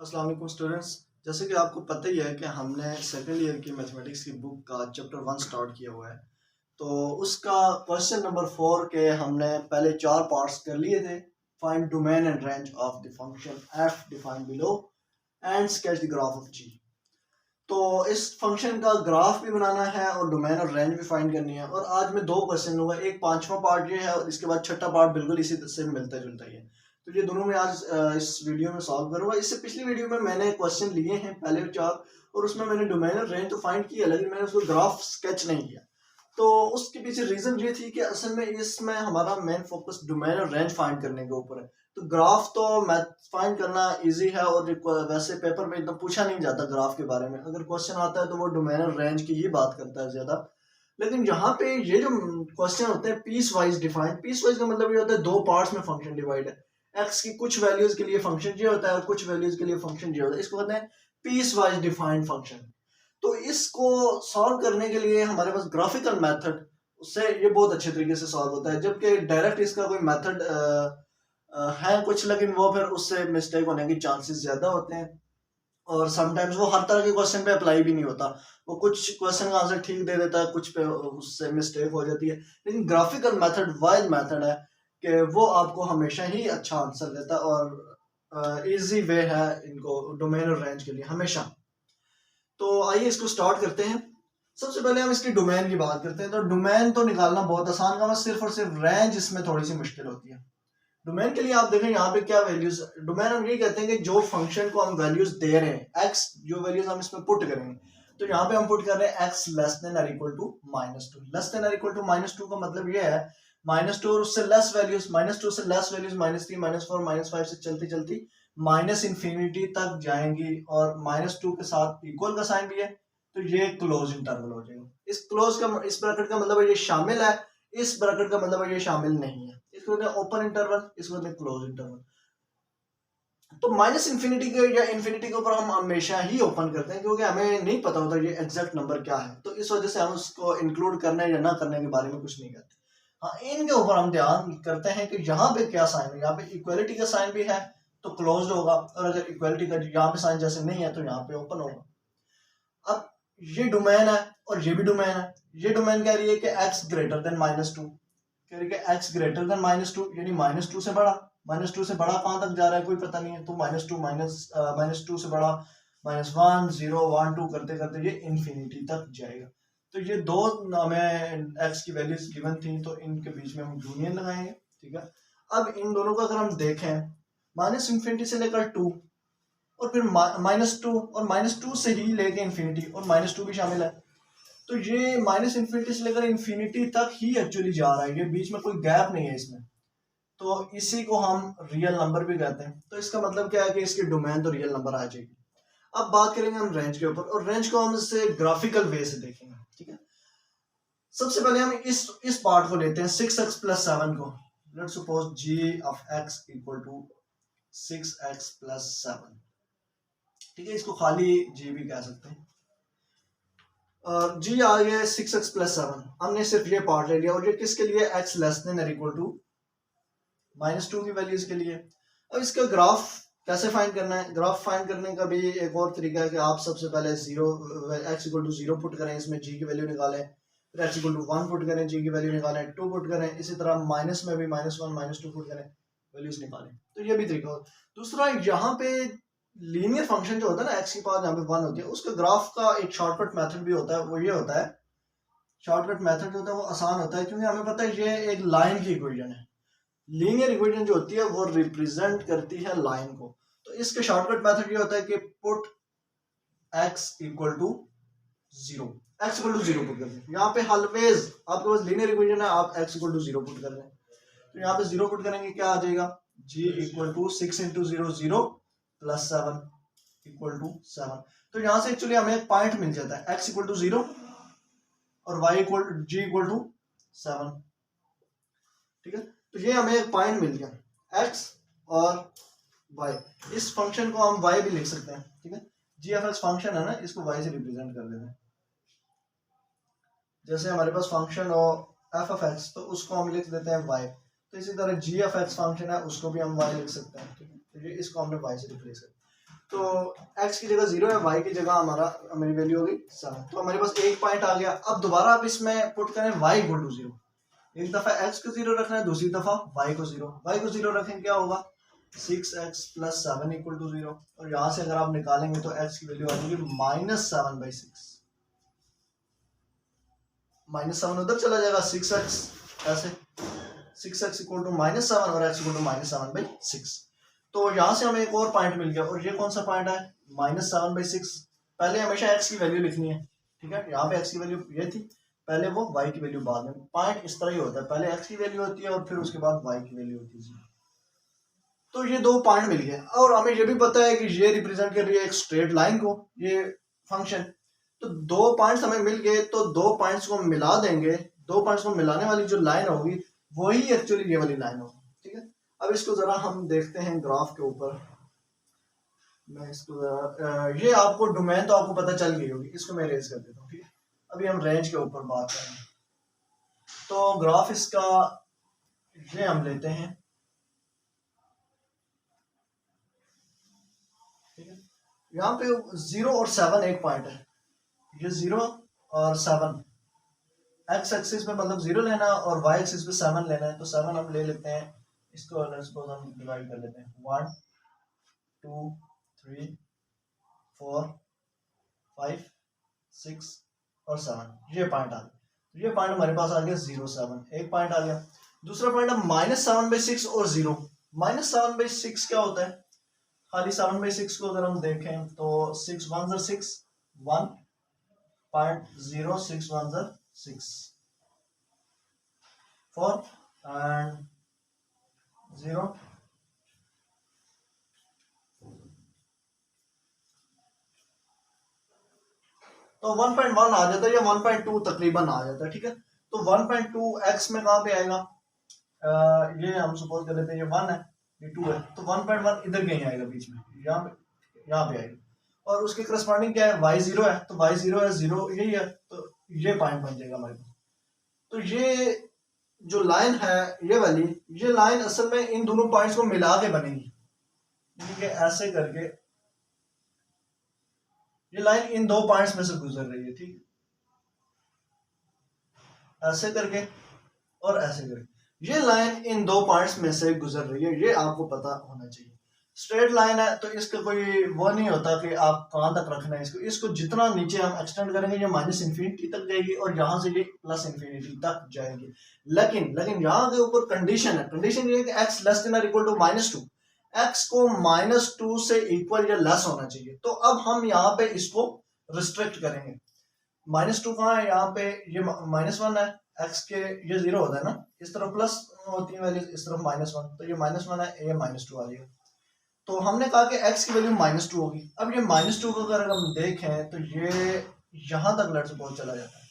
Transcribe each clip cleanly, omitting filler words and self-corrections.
अस्सलाम वालेकुम स्टूडेंट्स। जैसे कि आपको पता ही है कि हमने सेकेंड ईयर की मैथमेटिक्स की बुक का चैप्टर 1 स्टार्ट किया हुआ है। तो उसका क्वेश्चन नंबर 4 के हमने पहले 4 पार्ट्स कर लिए थे। Find domain and range of the function F defined below and sketch the graph of G. तो इस फंक्शन का ग्राफ भी बनाना है और डोमेन और रेंज भी फाइंड करनी है। और आज मैं 2 क्वेश्चन लूँगा, एक पांचवा पार्ट ये है और इसके बाद छठा पार्ट बिल्कुल इसी से मिलता जुलता ही है। तो ये दोनों मैं आज इस वीडियो में सॉल्व करूंगा। इससे पिछली वीडियो में मैंने क्वेश्चन लिए हैं पहले 4 और उसमें मैंने डोमेन और रेंज तो फाइंड किया, लेकिन मैंने उसको ग्राफ स्केच नहीं किया। तो उसके पीछे रीजन ये थी कि असल में इसमें हमारा मेन फोकस डोमेन और रेंज फाइंड करने के ऊपर है। तो ग्राफ तो मैथ फाइंड करना इजी है और वैसे पेपर में इतना पूछा नहीं जाता ग्राफ के बारे में। अगर क्वेश्चन आता है तो वो डोमेन और रेंज की ही बात करता है ज्यादा। लेकिन यहाँ पे ये जो क्वेश्चन होते हैं piece wise defined, piece wise का मतलब ये होता है 2 पार्ट्स में फंक्शन डिवाइड है। एक्स की कुछ वैल्यूज के लिए फंक्शन ये होता है और कुछ वैल्यूज के लिए फंक्शन ये होता है। इसको कहते हैं पीस वाइज डिफाइंड फंक्शन। तो इसको सॉल्व करने के लिए हमारे पास ग्राफिकल मेथड, उससे ये बहुत अच्छे तरीके से सॉल्व होता है। जबकि डायरेक्ट इसका कोई मेथड है कुछ, लेकिन वो फिर उससे मिस्टेक होने की चांसेस ज्यादा होते हैं और समटाइम्स वो हर तरह के क्वेश्चन पे अप्लाई भी नहीं होता। वो कुछ क्वेश्चन का आंसर ठीक दे देता है, कुछ पे उससे मिस्टेक हो जाती है। लेकिन ग्राफिकल मेथड वाइज मेथड है कि वो आपको हमेशा ही अच्छा आंसर देता है और इजी वे है इनको डोमेन और रेंज के लिए हमेशा। तो आइए इसको स्टार्ट करते हैं। सबसे पहले हम इसकी डोमेन की बात करते हैं। तो डोमेन तो निकालना बहुत आसान काम है, सिर्फ और सिर्फ रेंज इसमें थोड़ी सी मुश्किल होती है। डोमेन के लिए आप देखें यहाँ पे क्या वैल्यूज, डोमेन हम ये कहते हैं कि जो फंक्शन को हम वैल्यूज दे रहे हैं एक्स, जो वैल्यूज हम इसमें पुट करेंगे। तो यहाँ पे हम पुट कर रहे हैं एक्स लेस देन और इक्वल टू -2। लेस देन और इक्वल टू -2 का मतलब ये है -2 और उससे लेस वैल्यूज, -2 से लेस वैल्यूज -3 -4 -5 से चलती चलती -इंफिनिटी तक जाएंगी और -2 के साथ इक्वल का साइन भी है। तो ये क्लोज इंटरवल हो जाएगा। इस क्लोज का, इस ब्रैकेट का मतलब ये शामिल है, इस ब्रैकेट का मतलब ये शामिल नहीं है। इसको कहते हैं ओपन इंटरवल, इसको कहते हैं क्लोज इंटरवल। तो -इंफिनिटी के या इंफिनिटी के ऊपर हम हमेशा ही ओपन करते हैं क्योंकि हमें नहीं पता होता ये एग्जैक्ट नंबर क्या है। तो इस वजह से हम उसको इंक्लूड करने या ना करने के बारे में कुछ नहीं कहते। हाँ, इनके ऊपर हम ध्यान करते हैं कि यहाँ पे क्या साइन है। यहाँ पे इक्वलिटी का साइन भी है तो क्लोज होगा, और अगर इक्वलिटी का यहाँ पे साइन जैसे नहीं है तो यहाँ पे ओपन होगा। अब ये डोमेन है और ये भी डोमेन है। ये डोमेन कह रही है कि x ग्रेटर देन -2, कह रही है कि x ग्रेटर देन -2 यानी -2 से बड़ा। -2 से बड़ा कहां तक जा रहा है कोई पता नहीं है। तो -2 से बड़ा -1 0 1 2 करते करते ये इंफिनिटी तक जाएगा। तो ये दो हमें x की वैल्यूज गिवन थी, तो इनके बीच में हम यूनियन लगाएंगे। ठीक है, अब इन दोनों को अगर हम देखें, -इंफिनिटी से लेकर 2 और फिर -2 और -2 से ही लेके इंफिनिटी और -2 भी शामिल है। तो ये -इंफिनिटी से लेकर इंफिनिटी तक ही एक्चुअली जा रहा है, ये बीच में कोई गैप नहीं है इसमें। तो इसी को हम रियल नंबर भी कहते हैं। तो इसका मतलब क्या है कि इसकी डोमेन तो रियल नंबर आ जाएगी। अब बात करेंगे हम रेंज के ऊपर, और रेंज को हम इससे ग्राफिकल वे से देखेंगे। ठीक है, सबसे पहले हम इस पार्ट को लेते हैं 6x + 7 को। Let's suppose g of x equal to 6x + 7। ठीक है, इसको खाली g भी कह सकते हैं। जी आ गया 6x + 7। हमने सिर्फ ये पार्ट ले लिया और ये किसके लिए, x लेस देन और इक्वल टू -2 की वैल्यूज के लिए। अब इसका ग्राफ कैसे फाइंड करना है? ग्राफ फाइंड करने का भी एक और तरीका है कि आप सबसे पहले x = 0 पुट करें, इसमें g की वैल्यू निकालें, फिर x = 1 पुट करें, g की वैल्यू निकालें, 2 पुट करें, इसी तरह माइनस में भी -1 -2 पुट करें, वैल्यूज निकालें। तो ये भी तरीका होता है। दूसरा, यहाँ पे लीनियर फंक्शन जो होता है ना, x की पावर यहाँ पे 1 होती है, उसका ग्राफ का एक शॉर्टकट मेथड भी होता है। वो ये होता है, शॉर्टकट मेथड जो होता है वो आसान होता है क्योंकि हमें पता है ये एक लाइन की इक्वेशन है। लीनियर इक्वेशन जो होती है वो रिप्रेजेंट करती है लाइन को। तो इसके शॉर्टकट मेथड ये होता है कि पुट x = 0, x = 0 पुट कर दें। यहाँ पे ऑलवेज आपके पास लीनियर इक्वेशन है, आप x = 0 पुट कर दें। तो यहाँ पे 0 पुट करेंगे, क्या आ जाएगा, g = 6 × 0 0 + 7 = 7। तो यहाँ से एक्चुअली हमें एक पॉइंट मिल जाता है, x = 0 और g = 7। ठीक है, तो ये हमें एक पॉइंट मिल गया, x और y। इस फंक्शन को हम y भी लिख सकते हैं। ठीक है, g ऑफ x फंक्शन है ना, इसको y से रिप्रेजेंट कर देते हैं। जैसे हमारे पास फंक्शन हो f ऑफ x, तो उसको हम लिख देते हैं y। तो इसी तरह g ऑफ x फंक्शन है, उसको भी हम y लिख सकते हैं। ठीक है, तो ये इसको हमने y से रिप्लेस कर। तो x की जगह 0 है, y की जगह हमारी वैल्यू होगी 7। तो हमारे पास एक पॉइंट आ गया। अब दोबारा आप इसमें पुट करें y इक्वल टू 0। एक दफा x को 0 रखना है, दूसरी दफा y को 0। y को 0 रखें क्या होगा 6x प्लस 7 इक्वल टू 0। और यहाँ से अगर आप निकालेंगे तो x की वैल्यू आ जाएगी -7/6। -7 उधर चला जाएगा, 6x ऐसे 6x इक्वल टू -7 और x इक्वल टू -7/6। तो यहाँ से हमें एक और पॉइंट मिल गया। और ये कौन सा पॉइंट है -7/6। पहले हमेशा x की वैल्यू लिखनी है, ठीक है। यहाँ पे x की वैल्यू ये थी, पहले वो y की वैल्यू बाद में। पॉइंट इस तरह ही होता है, पहले x की वैल्यू होती है और फिर उसके बाद y की वैल्यू होती है। तो ये दो पॉइंट मिल गए। और हमें ये भी पता है कि ये रिप्रेजेंट कर रही है एक स्ट्रेट लाइन को, ये फंक्शन। तो दो पॉइंट्स हमें मिल गए, तो दो पॉइंट्स को मिला देंगे। दो पॉइंट्स को मिलाने वाली जो लाइन होगी वही एक्चुअली ये वाली लाइन होगी, ठीक है। अब इसको जरा हम देखते हैं ग्राफ के ऊपर। मैं इसको जरा ये आपको डोमेन तो आपको पता चल गई होगी, इसको मैं रेज कर देता हूँ, ठीक है। अभी हम रेंज के ऊपर बात करेंगे। तो ग्राफ इसका ये हम लेते हैं, ठीक है। यहाँ पे 0 और 7 एक पॉइंट है। ये 0 और 7 एक्स एक्सिस पे मतलब 0 लेना और वाई एक्सिस पे 7 लेना है। तो 7 हम ले लेते हैं, इसको अगर सपोज हम डिवाइड कर लेते हैं 1 2 3 4 5 6 और 7। ये पॉइंट आ गया। ये पॉइंट हमारे पास आ गया 0 7, एक पॉइंट आ गया। दूसरा पॉइंट है -7/6 और 0। -7/6 क्या होता है, खाली 7/6 को अगर हम देखें तो 6 1 6 1.06 1 6 4 and 0 तो 1.1 आ जाता है या 1.2 तकरीबन आ जाता है, ठीक है। तो 1.2 x में कहाँ पे आएगा, ये हम सपोज कर लेते हैं ये 1 है, ये 2 है। तो 1.1 इधर कहीं आएगा बीच में, यहाँ पे आएगा। और उसके करस्पॉन्डिंग क्या है, y 0 है। तो y 0 है, 0 यही है, तो ये पॉइंट बन जाएगा हमारे पास। तो ये जो लाइन है ये वाली, ये लाइन असल में इन दोनों पॉइंट्स को मिला के बनेगी, ठीक है। ऐसे करके ये लाइन इन दो पॉइंट्स में से गुजर रही है, ठीक है। ऐसे करके और ऐसे करके ये लाइन इन दो पॉइंट्स में से गुजर रही है, ये आपको पता होना चाहिए। स्ट्रेट लाइन है तो इसका कोई वो नहीं होता कि आप कहां तक रखना है इसको। इसको जितना नीचे हम एक्सटेंड करेंगे ये -इन्फिनिटी तक जाएगी और यहाँ से ये +इन्फिनिटी तक जाएगी। लेकिन यहाँ के ऊपर कंडीशन है। कंडीशन ये है कि x लेस देन और इक्वल टू -2, x को -2 से इक्वल या लेस होना चाहिए। तो अब हम यहाँ पे इसको रिस्ट्रिक्ट करेंगे। -2 कहाँ है, यहाँ पे ये -1 है, x के ये 0 होता है ना, इस तरफ प्लस होती है वैल्यू, इस तरफ -1। तो ये -1 है, ये -2 आ जाएगा। तो हमने कहा कि x की वैल्यू -2 होगी। अब ये -2 को अगर हम देखें तो ये यहां तक लेट्स सपोज चला जाता है,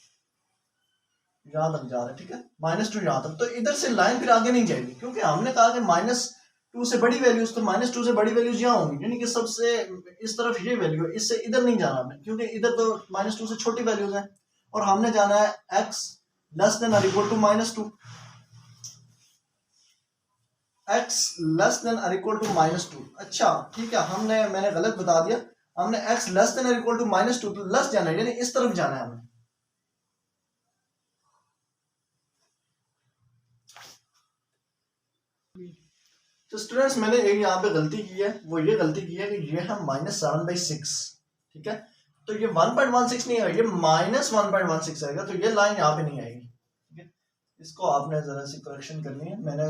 यहां तक जा रहा है, ठीक है। -2 यहां तक, तो इधर से लाइन फिर आगे नहीं जाएगी, क्योंकि हमने कहा कि -2 से बड़ी वैल्यूज, तो -2 से बड़ी वैल्यूज यहाँ होंगी, यानी कि सबसे इस तरफ ये वैल्यू है, इससे इधर नहीं जाना हमें, क्योंकि इधर तो -2 से छोटी वैल्यूज हैं। और हमने जाना है x लेस देन और equal to -2, x less than और इक्वल टू -2। अच्छा ठीक है, मैंने गलत बता दिया। हमने x लेस देन और इक्वल टू -2 तो लेस जाना है, यानी इस तरफ जाना है हमें। तो स्टूडेंट्स मैंने एक यहाँ पे गलती की है, वो ये गलती की है कि ये है -7/6, ठीक है। तो ये 1.16 नहीं आएगा, ये -1.16 आएगा। तो ये लाइन यहाँ पे नहीं आएगी, ठीक है। इसको आपने जरा सी करेक्शन करनी है, मैंने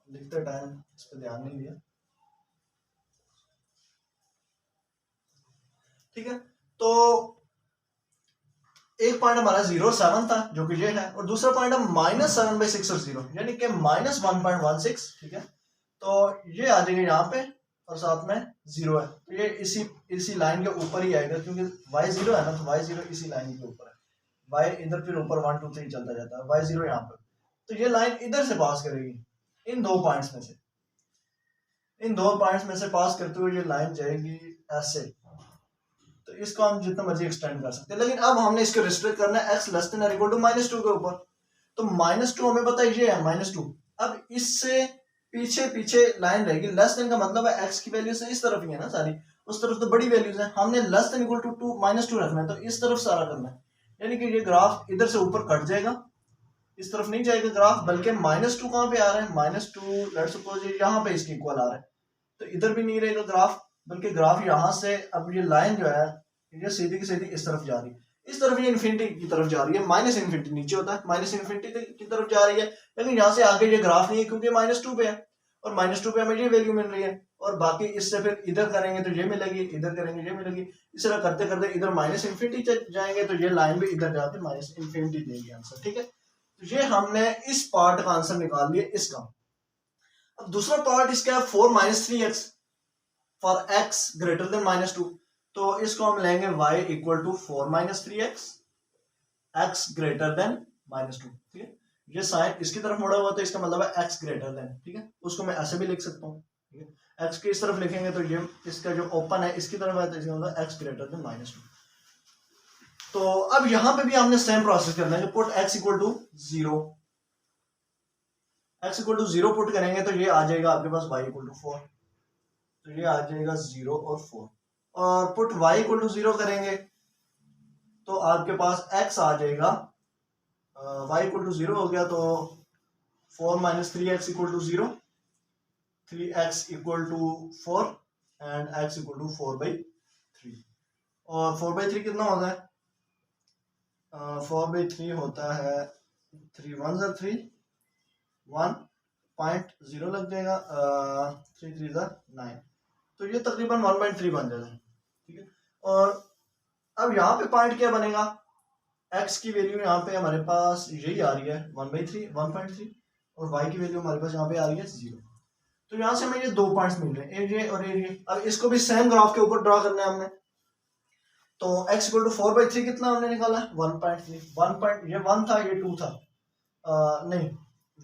लिखते टाइम इस पर ध्यान नहीं दिया, ठीक है। तो एक पॉइंट हमारा 0 और 7 था जो कि ये है, और दूसरा पॉइंट है -7/6 और 0, यानी कि -1.16, ठीक है। तो ये आ जाएगा यहाँ पे और साथ में 0 है, तो ये इसी लाइन के ऊपर ही आएगा, क्योंकि y 0 है ना, तो y 0 इसी लाइन के ऊपर है। y इधर फिर ऊपर 1 2 3 चलता जाता है, y 0 यहाँ पर। तो ये लाइन इधर से पास करेगी इन दो पॉइंट्स में से, इन दो पॉइंट्स में से पास करते हुए ये लाइन जाएगी ऐसे। तो इसको हम जितना मर्जी एक्सटेंड कर सकते हैं, लेकिन अब हमने इसको रिस्ट्रिक्ट करना है x लेस देन और इक्वल टू -2 के ऊपर। तो -2 हमें पता है ये है -2। अब इससे पीछे लाइन रहेगी, लेस देन का मतलब है x की वैल्यू से इस तरफ ही है ना सारी, उस तरफ तो बड़ी वैल्यूज है, हमने less than equal to two minus two रखना है, तो इस तरफ सारा करना है, यानी कि ये ग्राफ इधर से ऊपर कट जाएगा, इस तरफ नहीं जाएगा ग्राफ, बल्कि माइनस टू कहाँ पे आ रहा है, माइनस टू लेट सपोज यहाँ पे इसके इक्वल आ रहा है, तो इधर भी नहीं रहेगा ग्राफ, बल्कि ग्राफ यहाँ से अब ये लाइन जो है ये सीधी की सीधी इस तरफ जा रही है, इस तरफ ये इन्फिनिटी की तरफ जा रही है, माइनस इन्फिनिटी नीचे होता है, माइनस इन्फिनिटी की तरफ जा रही है, लेकिन यहाँ से आगे ये ग्राफ नहीं है क्योंकि माइनस टू पे है, और माइनस टू पे हमें ये वैल्यू मिल रही है, और बाकी इससे फिर इधर करेंगे तो ये मिलेगी, इधर करेंगे ये मिलेगी, इस तरह करते करते इधर माइनस इन्फिनिटी जाएंगे तो ये लाइन भी इधर जाके माइनस इन्फिनिटी देगी आंसर, ठीक है। तो ये हमने इस पार्ट का आंसर निकाल लिया इसका। अब दूसरा पार्ट इसका है 4 minus 3x for x greater than minus two, तो इसको हम लेंगे y equal to 4 minus 3x x greater than minus two, ठीक है। ये साइन इसकी तरफ मुड़ा हुआ तो इसका मतलब है x ग्रेटर देन, ठीक है, उसको मैं ऐसे भी लिख सकता हूँ, ठीक है, x की इस तरफ लिखेंगे तो ये इसका जो ओपन है इसकी तरफ है तो इसका मतलब x greater than minus two. तो अब यहां पे भी हमने सेम प्रोसेस करना है, put x equal to 0, x equal to 0 put करेंगे तो ये आ जाएगा आपके पास y इक्वल टू 4, तो ये आ जाएगा 0 और 4, और पुट y इक्वल टू 0 करेंगे तो आपके पास x आ जाएगा, y इक्वल टू 0 हो गया तो 4 minus 3x equal to 0, 3x equal to 4 and x equal to 4/3, और 4/3 कितना होता है, 4/3 होता है 3 1 ज़ा 3 1.0 लग जाएगा, 3 3 ज़ा 9, तो ये तकरीबन 1.3 बन जाएगा, ठीक है। और अब यहाँ पे पॉइंट क्या बनेगा, x की वैल्यू यहाँ पे हमारे पास यही आ रही है 1/3 और y की वैल्यू हमारे पास यहाँ पे आ रही है 0, तो यहाँ से हमें ये दो पॉइंट्स मिल रहे हैं, ये और ये। अब इसको भी सेम ग्राफ के ऊपर ड्रा करना है हमने, तो x इक्वल टू 4/3 कितना हमने निकाला है 1.3, ये 1 था ये 2 था, नहीं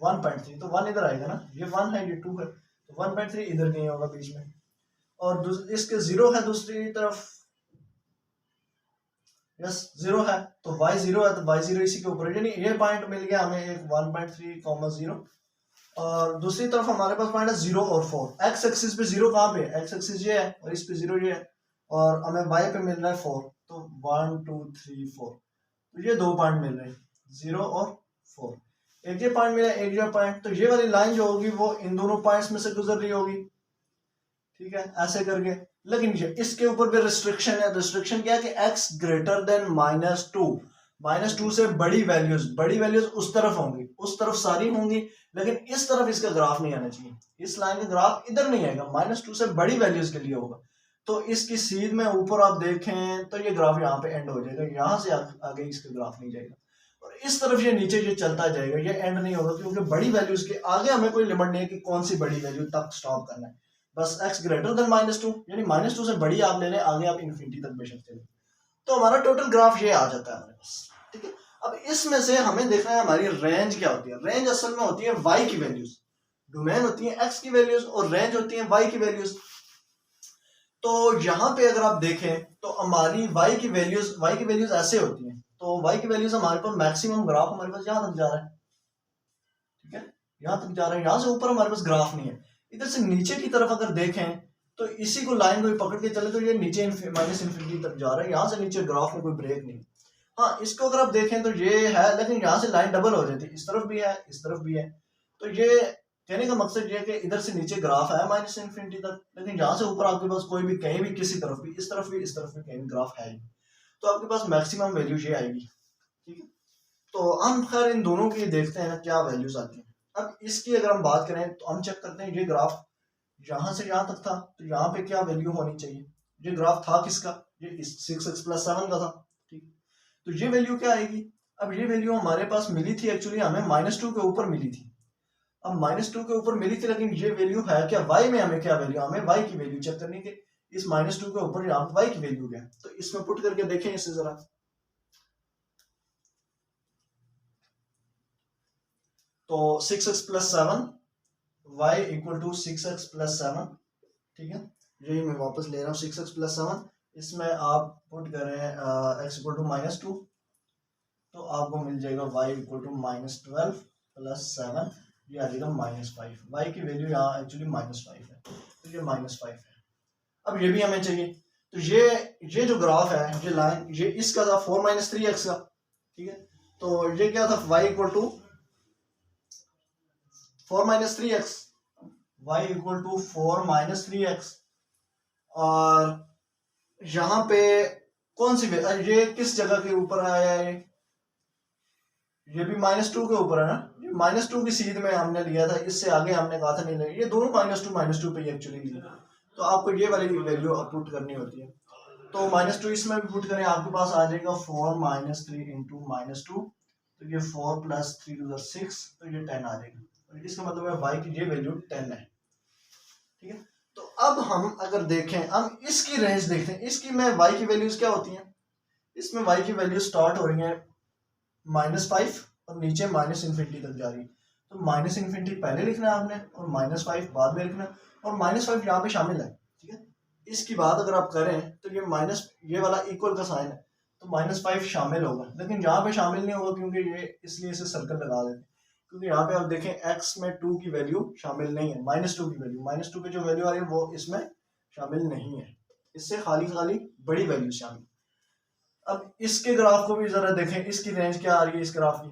1.3 तो 1 इधर आएगा ना, ये 1 है ये 2 है, तो 1.3 इधर नहीं होगा बीच में, और इसके 0 है दूसरी तरफ, यस 0 है तो y 0 है तो y 0 इसी के ऊपर, यानी ये पॉइंट मिल गया हमें एक 1.3, 0, और दूसरी तरफ हमारे पास पॉइंट है 0 और 4, x एक्सिस पे 0 कहाँ पे है, x एक्सिस ये है और इस पे 0 ये है, और हमें y पे मिल रहा है 4, तो 1 2 3 4, तो ये दो पॉइंट मिल रहे हैं 0 और 4, एक ये पॉइंट मिला एक ये पॉइंट, तो ये वाली लाइन जो होगी वो इन दोनों पॉइंट्स में से गुजर रही होगी, ठीक है, ऐसे करके। लेकिन ये इसके ऊपर भी रिस्ट्रिक्शन है, रिस्ट्रिक्शन क्या है कि x ग्रेटर देन -2 से बड़ी वैल्यूज उस तरफ होंगी, उस तरफ सारी होंगी, लेकिन इस तरफ इसका ग्राफ नहीं आना चाहिए, इस लाइन का ग्राफ इधर नहीं आएगा, -2 से बड़ी वैल्यूज के लिए होगा, तो इसकी सीध में ऊपर आप देखें तो ये ग्राफ यहाँ पे एंड हो जाएगा, यहाँ से आगे इसका ग्राफ नहीं जाएगा, और इस तरफ ये नीचे ये चलता जाएगा, ये एंड नहीं होगा, क्योंकि बड़ी वैल्यूज के आगे हमें कोई लिमिट नहीं है कि कौन सी बड़ी वैल्यू तक स्टॉप करना है, बस x ग्रेटर देन -2 यानी -2 से बड़ी आप ले लें, आगे आप इन्फिनिटी तक बेशक चलें, तो हमारा टोटल ग्राफ ये आ जाता है हमारे पास, ठीक है। अब इसमें से हमें देखना है हमारी रेंज क्या होती है, रेंज असल में होती है y की वैल्यूज, डोमेन होती है x की वैल्यूज और रेंज होती है y की वैल्यूज। तो यहाँ पे अगर आप देखें तो हमारी y की वैल्यूज ऐसे होती हैं, तो y की वैल्यूज हमारे पास मैक्सिमम ग्राफ हमारे पास यहाँ तक जा रहा है, ठीक है, यहाँ तक जा रहा है, यहाँ से ऊपर हमारे पास ग्राफ नहीं है। इधर से नीचे की तरफ अगर देखें तो इसी को लाइन को पकड़ के चले तो ये नीचे माइनस इन्फिनिटी तक जा रहा है, यहाँ से नीचे ग्राफ में कोई ब्रेक नहीं। हाँ, इसको अगर आप देखें तो ये है, लेकिन यहाँ से लाइन डबल हो जाती है, इस तरफ भी है इस तरफ भी है, तो ये कहने का मकसद ये है कि इधर से नीचे ग्राफ है माइनस इन्फिनिटी तक, लेकिन यहाँ से ऊपर आपके पास कोई भी कहीं भी किसी तरफ भी इस तरफ भी इस तरफ भी कहीं भी ग्राफ है, तो आपके पास मैक्सिमम वैल्यू ये आएगी, ठीक है। तो हम खैर इन दोनों की देखते हैं क्या वैल्यूज आती हैं। अब इसकी अगर हम बात करें तो हम चेक करते हैं, ये ग्राफ यहाँ से यहाँ तक था तो यहाँ पे क्या वैल्यू होनी चाहिए, ये ग्राफ था किसका, ये 6x + 7 का था, ठीक, तो ये वैल्यू क्या आएगी। अब ये वैल्यू हमारे पास मिली थी, एक्चुअली हमें -2 के ऊपर मिली थी, अब -2 के ऊपर मिली थी, लेकिन ये वैल्यू है क्या, y में हमें क्या वैल्यू, हमें y की वैल्यू चेक करनी है कि इस -2 के ऊपर यहाँ y की वैल्यू क्या है, तो इसमें पुट करके देखें इसे जरा। तो 6x + 7 y = 6x + 7, ठीक है, यही मैं वापस ले रहा हूँ 6x + 7, इसमें आप पुट करें x = -2 तो आपको मिल जाएगा y = -12 + 7, ये आ जाएगा -5, y की वैल्यू यहाँ एक्चुअली -5 है, तो ये -5 है। अब ये भी हमें चाहिए, तो ये जो ग्राफ है, ये लाइन, ये इसका था 4 - 3x का, ठीक है। तो ये क्या था, y equal to 4 - 3x, y equal to 4 - 3x। और यहाँ पे कौन सी ये किस जगह के ऊपर आया है, ये भी -2 के ऊपर है ना, ये -2 की सीध में हमने लिया था, इससे आगे हमने कहा था नहीं लिया, ये दोनों -2 पे एक्चुअली लिया। तो आपको ये वाली वैल्यू पुट करनी होती है, तो -2 इसमें भी पुट करें, आपके पास आ जाएगा 4 - 3 इंटू -2, तो ये 4 + 3 = 6, तो ये 10 आ जाएगा। तो इसका मतलब है y की ये वैल्यू 10 है, ठीक है। तो अब हम अगर देखें, हम इसकी रेंज देखते हैं, इसकी में y की वैल्यूज क्या होती हैं, इसमें y की वैल्यू स्टार्ट हो रही है -5 और नीचे -∞ तक जा रही है। तो -∞ पहले लिखना है आपने और -5 बाद में लिखना है, और -5 यहाँ पे शामिल है, ठीक है। इसकी बात अगर आप करें तो ये वाला इक्वल का साइन है, तो -5 शामिल होगा, लेकिन यहाँ पे शामिल नहीं होगा, क्योंकि ये इसलिए इसे सर्कल लगा देते हैं, क्योंकि यहाँ पे आप देखें x में 2 की वैल्यू शामिल नहीं है, -2 की वैल्यू, -2 की जो वैल्यू आ रही है वो इसमें शामिल नहीं है, इससे खाली बड़ी वैल्यू शामिल। अब इसके ग्राफ को भी जरा देखें, इसकी रेंज क्या आ रही है इस ग्राफ की,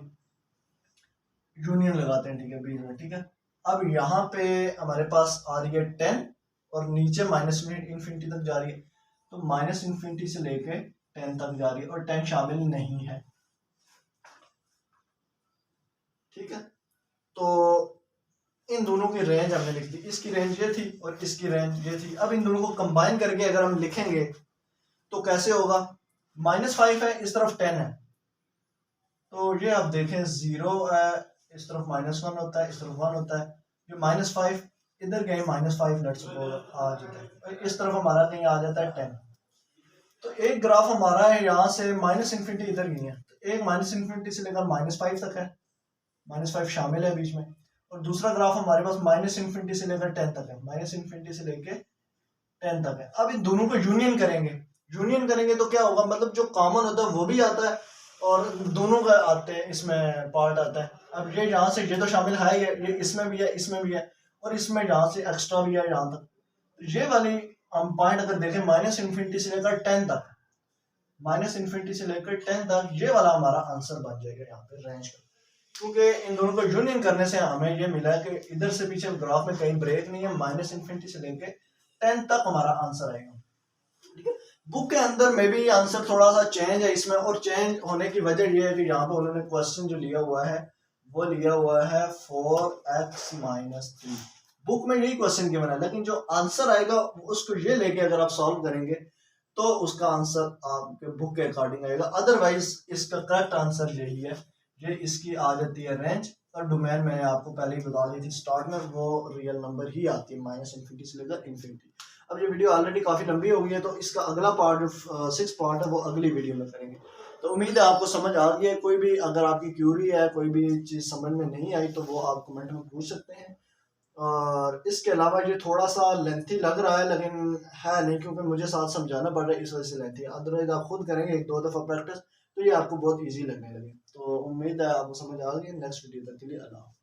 यूनियन लगाते हैं, ठीक है, बीच में, ठीक है। अब यहाँ पे हमारे पास आ रही है 10 और नीचे -∞ तक जा रही है, तो -∞ से लेके 10 तक जा रही है और 10 शामिल नहीं है, ठीक है। तो इन दोनों की रेंज हमने लिख दी, इसकी रेंज ये थी और इसकी रेंज ये थी। अब इन दोनों को कंबाइन करके अगर हम लिखेंगे तो कैसे होगा, -5 है, इस तरफ 10 है, तो ये आप देखें 0 है, इस तरफ -1 होता है, इस तरफ 1 होता है, जो -5 इधर कहीं -5 लेट्स सपोज आ जाता है, इस तरफ हमारा कहीं आ जाता है 10। तो एक ग्राफ हमारा है यहाँ से -∞ इधर गई है, तो एक -∞ से लेकर -5 तक है, -5 शामिल है बीच में, और दूसरा ग्राफ हमारे पास -∞ से लेकर 10 तक है, -∞ से लेकर 10 तक है। अब इन दोनों को यूनियन करेंगे तो क्या होगा, मतलब जो कॉमन होता है वो भी आता है और दोनों का आते हैं, इसमें पार्ट आता है। अब ये यहाँ से ये तो शामिल है, ये इसमें भी है, इसमें भी है, और इसमें यहाँ से एक्स्ट्रा भी है यहाँ तक। तो ये वाली हम पॉइंट अगर देखें -∞ से लेकर 10 तक, -∞ से लेकर 10 तक, ये वाला हमारा आंसर बन जाएगा यहाँ पे रेंज का, क्योंकि इन दोनों को यूनियन करने से हमें ये मिला कि इधर से पीछे ग्राफ में कहीं ब्रेक नहीं है, -∞ से लेकर 10 तक हमारा आंसर आएगा, ठीक है। बुक के अंदर में भी आंसर थोड़ा सा चेंज है इसमें, और चेंज होने की वजह यह है कि यहाँ पे उन्होंने क्वेश्चन जो लिया हुआ है वो लिया हुआ है 4x - 3, बुक में यही क्वेश्चन गिवन है, लेकिन जो आंसर आएगा उसको ये लेके अगर आप सॉल्व करेंगे तो उसका आंसर आपके बुक के अकॉर्डिंग आएगा। अदरवाइज इसका करेक्ट आंसर यही है, ये इसकी आ जाती है रेंज, और डोमेन मैंने आपको पहले ही बता दी थी स्टार्ट में, वो रियल नंबर ही आती है -∞ से लेकर ∞। अब ये वीडियो ऑलरेडी काफ़ी लंबी हो गई है, तो इसका अगला पार्ट 6 पार्ट है वो अगली वीडियो में करेंगे। तो उम्मीद है आपको समझ आ गई है। कोई भी अगर आपकी क्यूरी है, कोई भी चीज़ समझ में नहीं आई तो वो आप कमेंट में पूछ सकते हैं। और इसके अलावा ये थोड़ा सा लेंथी लग रहा है, लेकिन है नहीं, क्योंकि मुझे साथ समझाना पड़ रहा है, इस वजह से लेंथी है। अदरवाइज आप खुद करेंगे 1-2 दफ़ा प्रैक्टिस तो ये आपको बहुत ईजी लगने लगे। तो उम्मीद है आपको समझ आ गई। नेक्स्ट वीडियो तक के लिए अल्लाह।